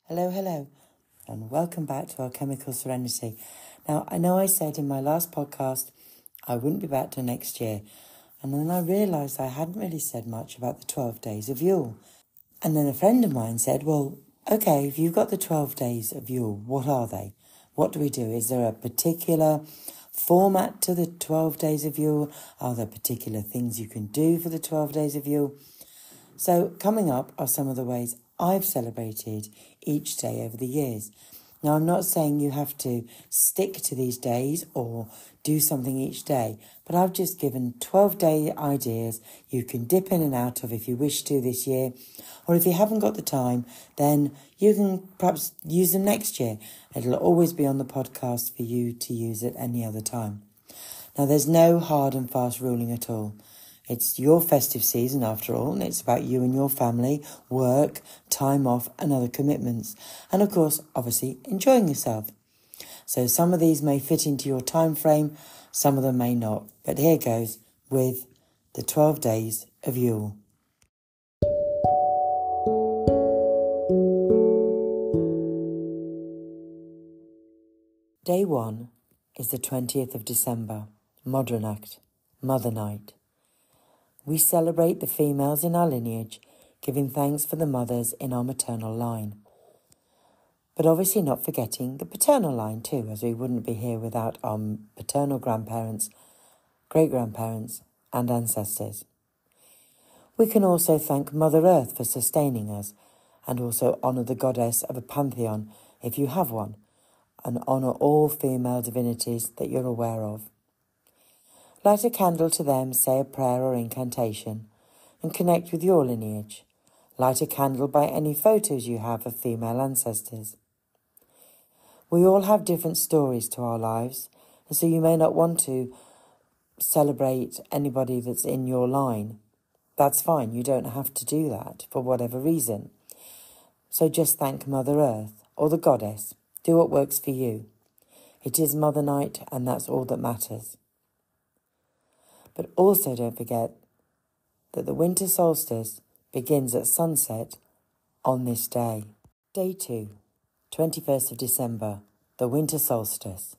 Hello, hello, and welcome back to Alchemical Serenity. Now, I know I said in my last podcast I wouldn't be back till next year, and then I realised I hadn't really said much about the 12 days of Yule. And then a friend of mine said, well, okay, if you've got the 12 days of Yule, what are they? What do we do? Is there a particular format to the 12 days of Yule? Are there particular things you can do for the 12 days of Yule? So coming up are some of the ways I've celebrated each day over the years. Now, I'm not saying you have to stick to these days or do something each day, but I've just given 12-day ideas you can dip in and out of if you wish to this year. Or if you haven't got the time, then you can perhaps use them next year. It'll always be on the podcast for you to use at any other time. Now, there's no hard and fast ruling at all. It's your festive season after all, and it's about you and your family, work, time off and other commitments. And of course, obviously, enjoying yourself. So some of these may fit into your time frame, some of them may not. But here goes with the 12 days of Yule. Day 1 is the 20th of December, Modern Act, Mother Night. We celebrate the females in our lineage, giving thanks for the mothers in our maternal line. But obviously not forgetting the paternal line too, as we wouldn't be here without our paternal grandparents, great-grandparents and ancestors. We can also thank Mother Earth for sustaining us, and also honour the goddess of a pantheon if you have one, and honour all female divinities that you're aware of. Light a candle to them, say a prayer or incantation, and connect with your lineage. Light a candle by any photos you have of female ancestors. We all have different stories to our lives, and so you may not want to celebrate anybody that's in your line. That's fine, you don't have to do that for whatever reason. So just thank Mother Earth or the goddess. Do what works for you. It is Mother Night, and that's all that matters. But also don't forget that the winter solstice begins at sunset on this day. Day 2, 21st of December, the winter solstice.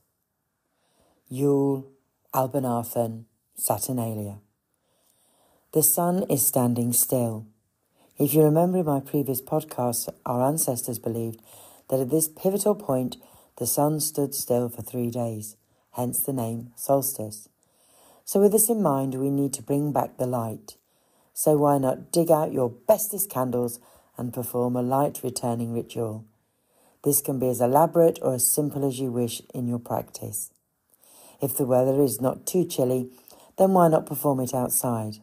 Yule, Albanathan, Saturnalia. The sun is standing still. If you remember in my previous podcast, our ancestors believed that at this pivotal point, the sun stood still for 3 days, hence the name solstice. So with this in mind, we need to bring back the light. So why not dig out your bestest candles and perform a light returning ritual? This can be as elaborate or as simple as you wish in your practice. If the weather is not too chilly, then why not perform it outside?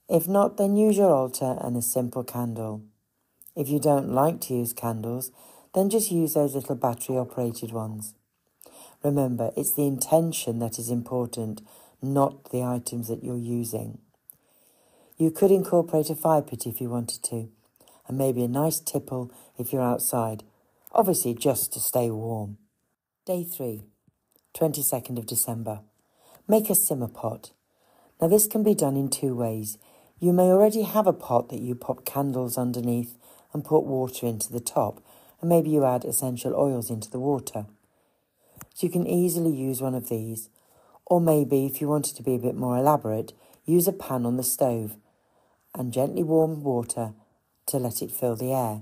If not, then use your altar and a simple candle. If you don't like to use candles, then just use those little battery-operated ones. Remember, it's the intention that is important, not the items that you're using. You could incorporate a fire pit if you wanted to, and maybe a nice tipple if you're outside, obviously just to stay warm. Day 3, 22nd of December. Make a simmer pot. Now this can be done in 2 ways. You may already have a pot that you pop candles underneath and put water into the top, and maybe you add essential oils into the water. So you can easily use one of these, or maybe if you wanted to be a bit more elaborate, use a pan on the stove and gently warm water to let it fill the air.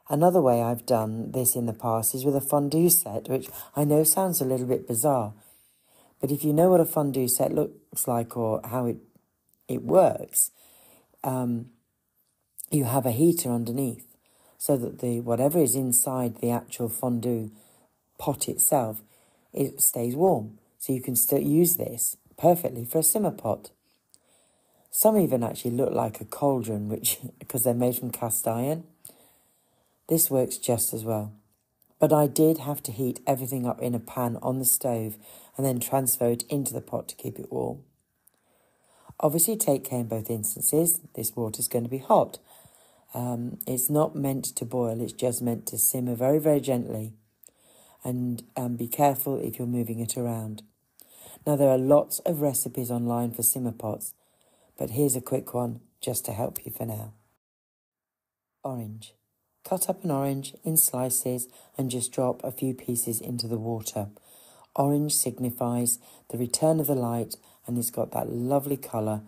Another way I've done this in the past is with a fondue set, which I know sounds a little bit bizarre, but if you know what a fondue set looks like or how it works, you have a heater underneath so that whatever is inside the actual fondue pot itself, it stays warm. So you can still use this perfectly for a simmer pot. Some even actually look like a cauldron, because they're made from cast iron. This works just as well. But I did have to heat everything up in a pan on the stove and then transfer it into the pot to keep it warm. Obviously take care in both instances. This water is going to be hot. It's not meant to boil, it's just meant to simmer very, very gently. And be careful if you're moving it around. Now, there are lots of recipes online for simmer pots, but here's a quick one just to help you for now. Orange. Cut up an orange in slices and just drop a few pieces into the water. Orange signifies the return of the light, and it's got that lovely colour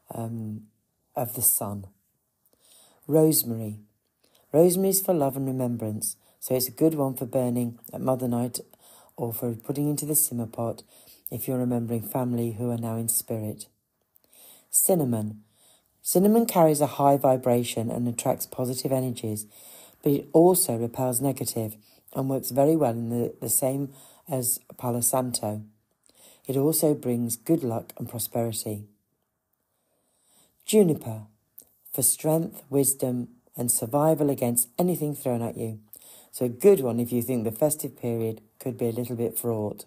of the sun. Rosemary. Rosemary is for love and remembrance, so it's a good one for burning at Mother Night or for putting into the simmer pot if you're remembering family who are now in spirit. Cinnamon. Cinnamon carries a high vibration and attracts positive energies, but it also repels negative and works very well in the same as Palo Santo. It also brings good luck and prosperity. Juniper, for strength, wisdom and survival against anything thrown at you. So a good one if you think the festive period could be a little bit fraught.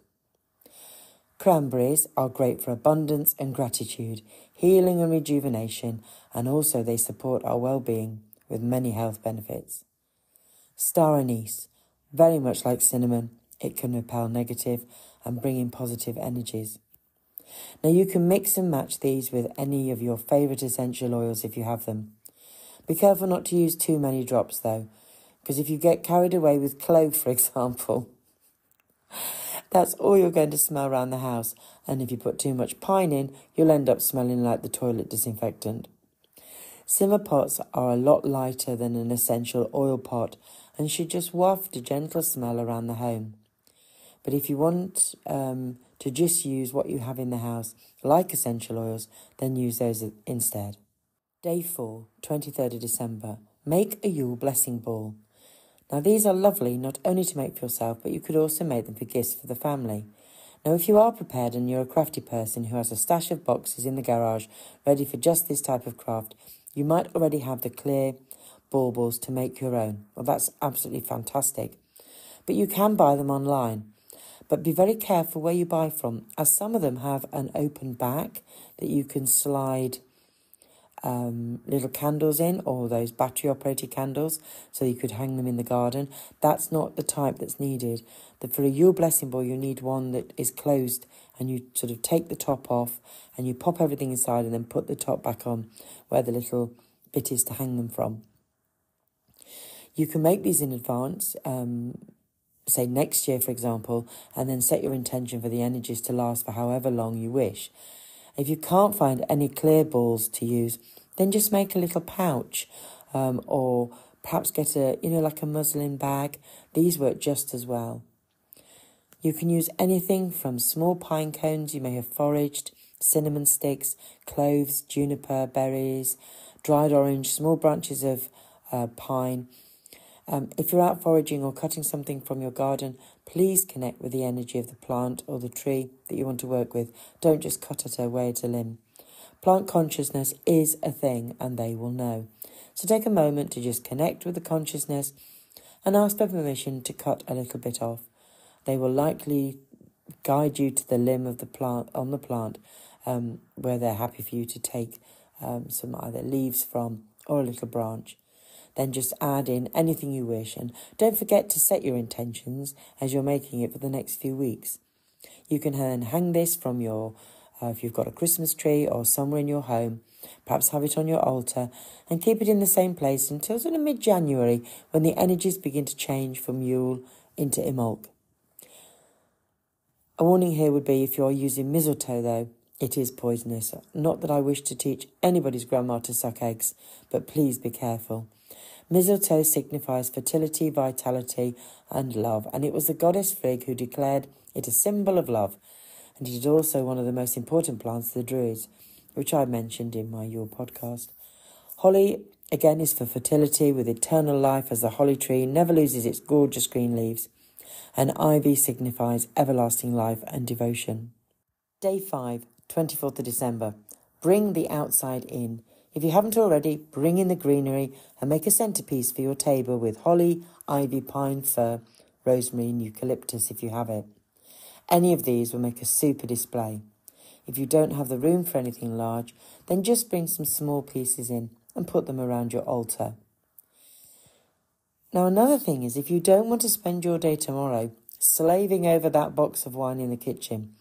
Cranberries are great for abundance and gratitude, healing and rejuvenation, and also they support our well-being with many health benefits. Star anise, very much like cinnamon, it can repel negative and bring in positive energies. Now you can mix and match these with any of your favourite essential oils if you have them. Be careful not to use too many drops though, because if you get carried away with clove, for example, that's all you're going to smell around the house, and if you put too much pine in, you'll end up smelling like the toilet disinfectant. Simmer pots are a lot lighter than an essential oil pot and should just waft a gentle smell around the home. But if you want to just use what you have in the house, like essential oils, then use those instead. Day 4, 23rd of December. Make a Yule blessing ball. Now these are lovely not only to make for yourself, but you could also make them for gifts for the family. Now if you are prepared and you're a crafty person who has a stash of boxes in the garage ready for just this type of craft, you might already have the clear baubles to make your own. Well, that's absolutely fantastic. But you can buy them online. But be very careful where you buy from, as some of them have an open back that you can slide little candles in, or those battery-operated candles, so you could hang them in the garden. That's not the type that's needed. For a Yule blessing ball, you need one that is closed, and you sort of take the top off, and you pop everything inside, and then put the top back on where the little bit is to hang them from. You can make these in advance, say next year, for example, and then set your intention for the energies to last for however long you wish. If you can't find any clear balls to use, then just make a little pouch, or perhaps get like a muslin bag. These work just as well. You can use anything from small pine cones you may have foraged, cinnamon sticks, cloves, juniper, berries, dried orange, small branches of pine. If you're out foraging or cutting something from your garden, please connect with the energy of the plant or the tree that you want to work with. Don't just cut it away at a limb. Plant consciousness is a thing, and they will know. So take a moment to just connect with the consciousness and ask for permission to cut a little bit off. They will likely guide you to the limb of the plant, where they're happy for you to take some either leaves from or a little branch. Then just add in anything you wish, and don't forget to set your intentions as you're making it for the next few weeks. You can then hang this from your, if you've got a Christmas tree or somewhere in your home, perhaps have it on your altar and keep it in the same place until sort of mid-January, when the energies begin to change from Yule into Imbolc. A warning here would be if you're using mistletoe though, it is poisonous. Not that I wish to teach anybody's grandma to suck eggs, but please be careful. Mistletoe signifies fertility, vitality and love, and it was the goddess Frigg who declared it a symbol of love, and it is also one of the most important plants to the Druids, which I mentioned in my Yule podcast. Holly, again, is for fertility with eternal life, as the holly tree never loses its gorgeous green leaves, and ivy signifies everlasting life and devotion. Day 5, 24th of December. Bring the outside in. If you haven't already, bring in the greenery and make a centrepiece for your table with holly, ivy, pine, fir, rosemary and eucalyptus if you have it. Any of these will make a super display. If you don't have the room for anything large, then just bring some small pieces in and put them around your altar. Now another thing is, if you don't want to spend your day tomorrow slaving over that box of wine in the kitchen,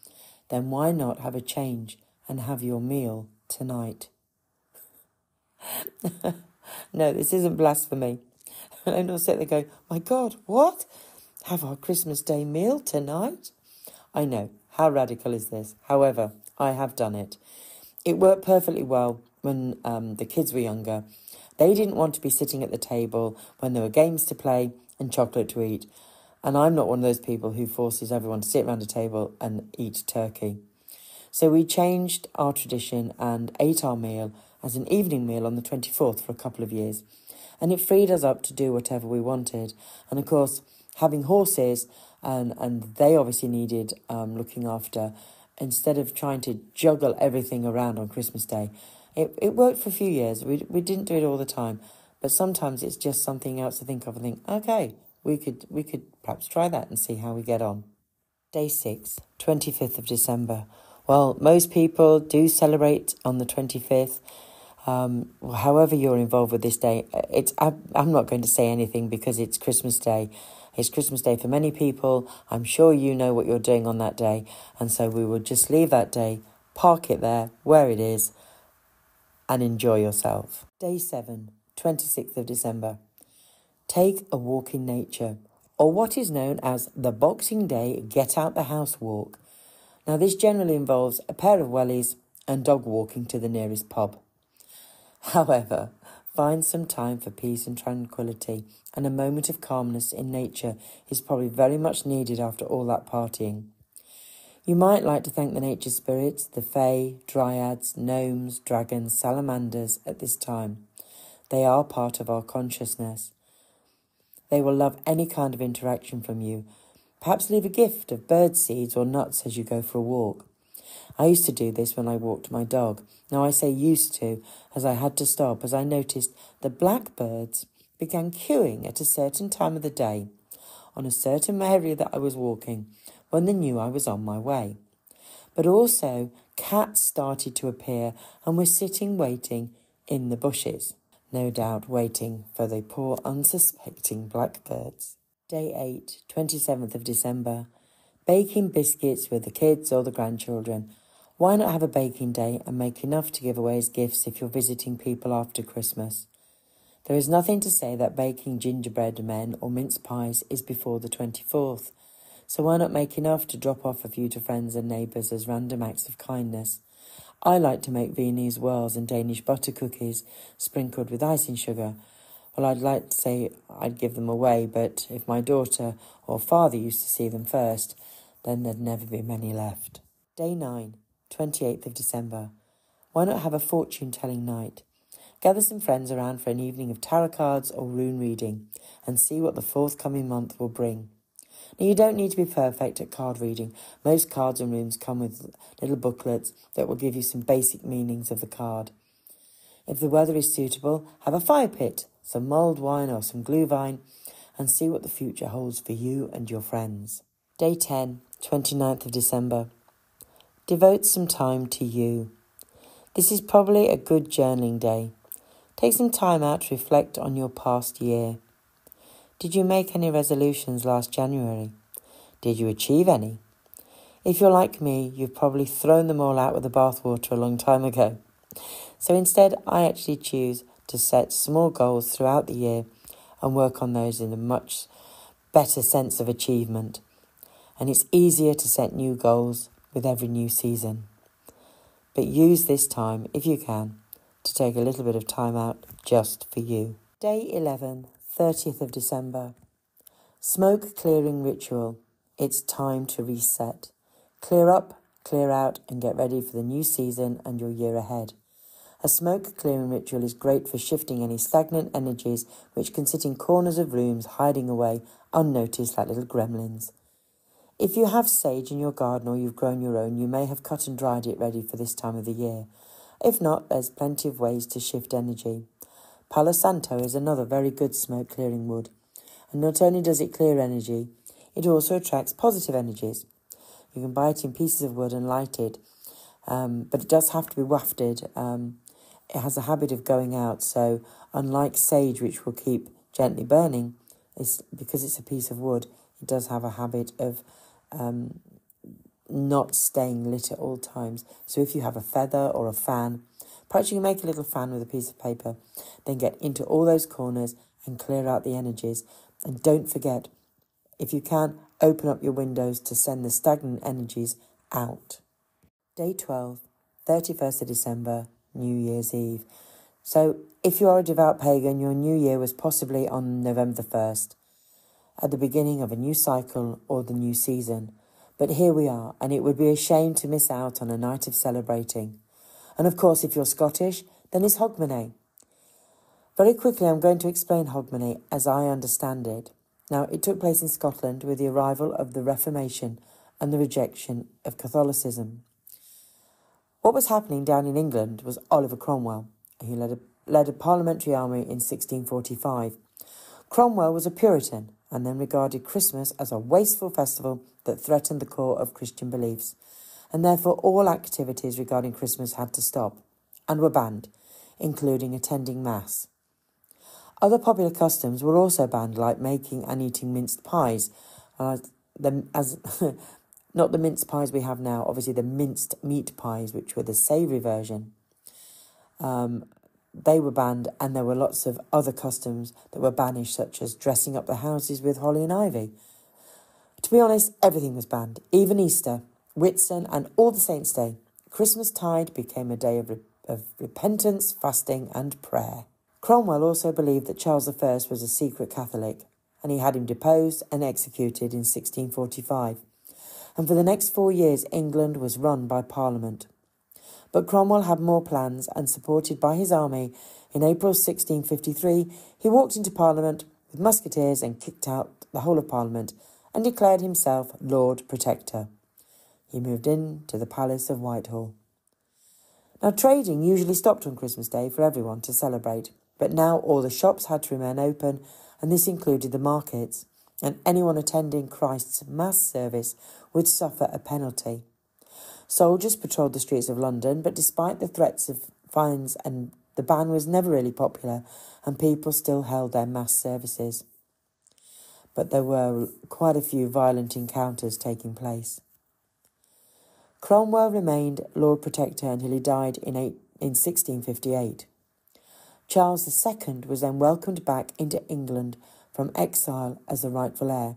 then why not have a change and have your meal tonight? No, this isn't blasphemy. And then I'll sit there going, my God, what? Have our Christmas Day meal tonight? I know, how radical is this? However, I have done it. It worked perfectly well when the kids were younger. They didn't want to be sitting at the table when there were games to play and chocolate to eat. And I'm not one of those people who forces everyone to sit around a table and eat turkey. So we changed our tradition and ate our meal as an evening meal on the 24th for a couple of years. And it freed us up to do whatever we wanted. And of course, having horses, and they obviously needed looking after, instead of trying to juggle everything around on Christmas Day, it worked for a few years. We didn't do it all the time, but sometimes it's just something else to think of and think, okay, we could perhaps try that and see how we get on. Day 6, 25th of December. Well, most people do celebrate on the 25th. However you're involved with this day, I'm not going to say anything because it's Christmas Day. It's Christmas Day for many people. I'm sure you know what you're doing on that day. And so we will just leave that day, park it there where it is, and enjoy yourself. Day 7, 26th of December. Take a walk in nature, or what is known as the Boxing Day Get Out the House walk. Now this generally involves a pair of wellies and dog walking to the nearest pub. However, find some time for peace and tranquility, and a moment of calmness in nature is probably very much needed after all that partying. You might like to thank the nature spirits, the fae, dryads, gnomes, dragons, salamanders at this time. They are part of our consciousness. They will love any kind of interaction from you. Perhaps leave a gift of bird seeds or nuts as you go for a walk. I used to do this when I walked my dog. Now I say used to, as I had to stop as I noticed the blackbirds began cooing at a certain time of the day on a certain area that I was walking when they knew I was on my way. But also cats started to appear and were sitting waiting in the bushes, no doubt waiting for the poor unsuspecting blackbirds. Day 8, 27th of December. Baking biscuits with the kids or the grandchildren. Why not have a baking day and make enough to give away as gifts if you're visiting people after Christmas? There is nothing to say that baking gingerbread men or mince pies is before the 24th, so why not make enough to drop off a few to friends and neighbours as random acts of kindness? I like to make Viennese whirls and Danish butter cookies sprinkled with icing sugar. Well, I'd like to say I'd give them away, but if my daughter or father used to see them first, then there'd never be many left. Day 9, 28th of December. Why not have a fortune-telling night? Gather some friends around for an evening of tarot cards or rune reading and see what the forthcoming month will bring. Now, you don't need to be perfect at card reading. Most cards and runes come with little booklets that will give you some basic meanings of the card. If the weather is suitable, have a fire pit, some mulled wine or some glühwein, and see what the future holds for you and your friends. Day 10, 29th of December. Devote some time to you. This is probably a good journaling day. Take some time out to reflect on your past year. Did you make any resolutions last January? Did you achieve any? If you're like me, you've probably thrown them all out with the bathwater a long time ago. So instead, I actually choose to set small goals throughout the year and work on those in a much better sense of achievement. And it's easier to set new goals with every new season. But use this time, if you can, to take a little bit of time out just for you. Day 11, 30th of December. Smoke clearing ritual. It's time to reset. Clear up, clear out, and get ready for the new season and your year ahead. A smoke clearing ritual is great for shifting any stagnant energies which can sit in corners of rooms hiding away unnoticed like little gremlins. If you have sage in your garden or you've grown your own, you may have cut and dried it ready for this time of the year. If not, there's plenty of ways to shift energy. Palo Santo is another very good smoke clearing wood. And not only does it clear energy, it also attracts positive energies. You can buy it in pieces of wood and light it, but it does have to be wafted. It has a habit of going out, so unlike sage, which will keep gently burning, because it's a piece of wood, it does have a habit of not staying lit at all times. So if you have a feather or a fan, perhaps you can make a little fan with a piece of paper, then get into all those corners and clear out the energies. And don't forget, if you can, open up your windows to send the stagnant energies out. Day 12, 31st of December, New Year's Eve. So if you are a devout pagan, your new year was possibly on November the 1st, at the beginning of a new cycle or the new season. But here we are, and it would be a shame to miss out on a night of celebrating. And of course, if you're Scottish, then it's Hogmanay. Very quickly, I'm going to explain Hogmanay as I understand it. Now, it took place in Scotland with the arrival of the Reformation and the rejection of Catholicism. What was happening down in England was Oliver Cromwell. He led a parliamentary army in 1645. Cromwell was a Puritan and then regarded Christmas as a wasteful festival that threatened the core of Christian beliefs, and therefore all activities regarding Christmas had to stop and were banned, including attending Mass. Other popular customs were also banned, like making and eating minced pies, not the minced pies we have now, obviously the minced meat pies, which were the savoury version. They were banned, and there were lots of other customs that were banished, such as dressing up the houses with holly and ivy. To be honest, everything was banned, even Easter, Whitsun and All the Saints' Day. Christmastide became a day of repentance, fasting and prayer. Cromwell also believed that Charles I was a secret Catholic, and he had him deposed and executed in 1645. And for the next 4 years, England was run by Parliament. But Cromwell had more plans, and supported by his army, in April 1653, he walked into Parliament with musketeers and kicked out the whole of Parliament and declared himself Lord Protector. He moved into the Palace of Whitehall. Now, trading usually stopped on Christmas Day for everyone to celebrate, but now all the shops had to remain open, and this included the markets, and anyone attending Christ's Mass service would suffer a penalty. Soldiers patrolled the streets of London, but despite the threats of fines, and the ban was never really popular, and people still held their Mass services. But there were quite a few violent encounters taking place. Cromwell remained Lord Protector until he died in 1658. Charles II was then welcomed back into England from exile as the rightful heir.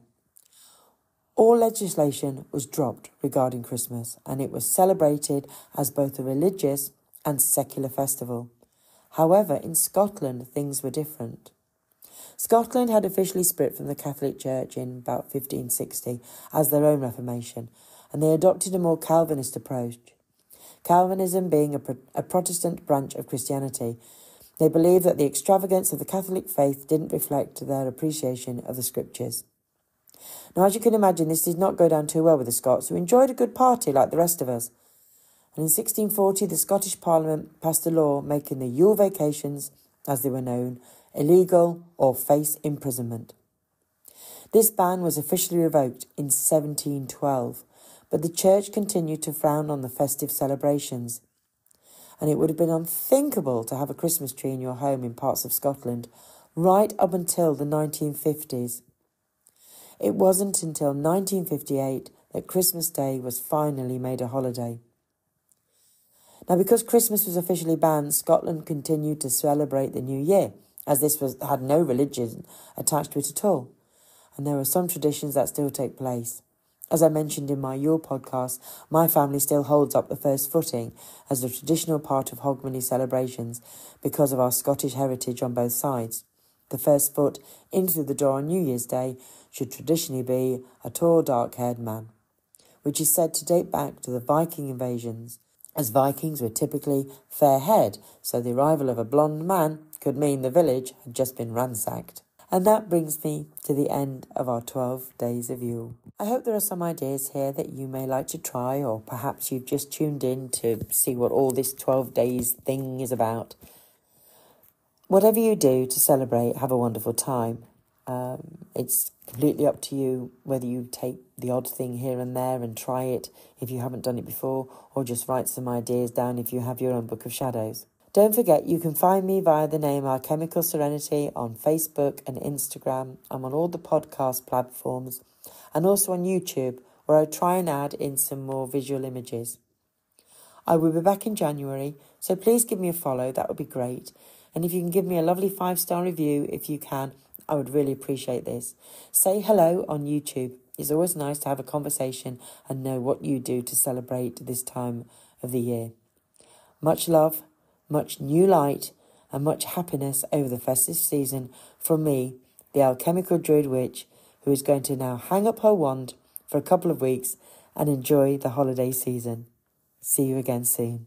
All legislation was dropped regarding Christmas, and it was celebrated as both a religious and secular festival. However, in Scotland, things were different. Scotland had officially split from the Catholic Church in about 1560 as their own Reformation, and they adopted a more Calvinist approach. Calvinism being a Protestant branch of Christianity, they believed that the extravagance of the Catholic faith didn't reflect their appreciation of the Scriptures. Now, as you can imagine, this did not go down too well with the Scots, who enjoyed a good party like the rest of us. And in 1640, the Scottish Parliament passed a law making the Yule vacations, as they were known, illegal or face imprisonment. This ban was officially revoked in 1712, but the Church continued to frown on the festive celebrations. And it would have been unthinkable to have a Christmas tree in your home in parts of Scotland right up until the 1950s. It wasn't until 1958 that Christmas Day was finally made a holiday. Now, because Christmas was officially banned, Scotland continued to celebrate the New Year, as this had no religion attached to it at all. And there are some traditions that still take place. As I mentioned in my Yule podcast, my family still holds up the first footing as a traditional part of Hogmanay celebrations because of our Scottish heritage on both sides. The first foot into the door on New Year's Day should traditionally be a tall, dark-haired man, which is said to date back to the Viking invasions, as Vikings were typically fair-haired, so the arrival of a blonde man could mean the village had just been ransacked. And that brings me to the end of our 12 days of Yule. I hope there are some ideas here that you may like to try, or perhaps you've just tuned in to see what all this 12 days thing is about. Whatever you do to celebrate, have a wonderful time. It's completely up to you whether you take the odd thing here and there and try it if you haven't done it before, or just write some ideas down if you have your own Book of Shadows. Don't forget, you can find me via the name Alchemical Serenity on Facebook and Instagram. I'm on all the podcast platforms and also on YouTube, where I try and add in some more visual images. I will be back in January, so please give me a follow, that would be great. And if you can give me a lovely 5-star review, if you can, I would really appreciate this. Say hello on YouTube. It's always nice to have a conversation and know what you do to celebrate this time of the year. Much love, much new light, and much happiness over the festive season from me, the alchemical druid witch, who is going to now hang up her wand for a couple of weeks and enjoy the holiday season. See you again soon.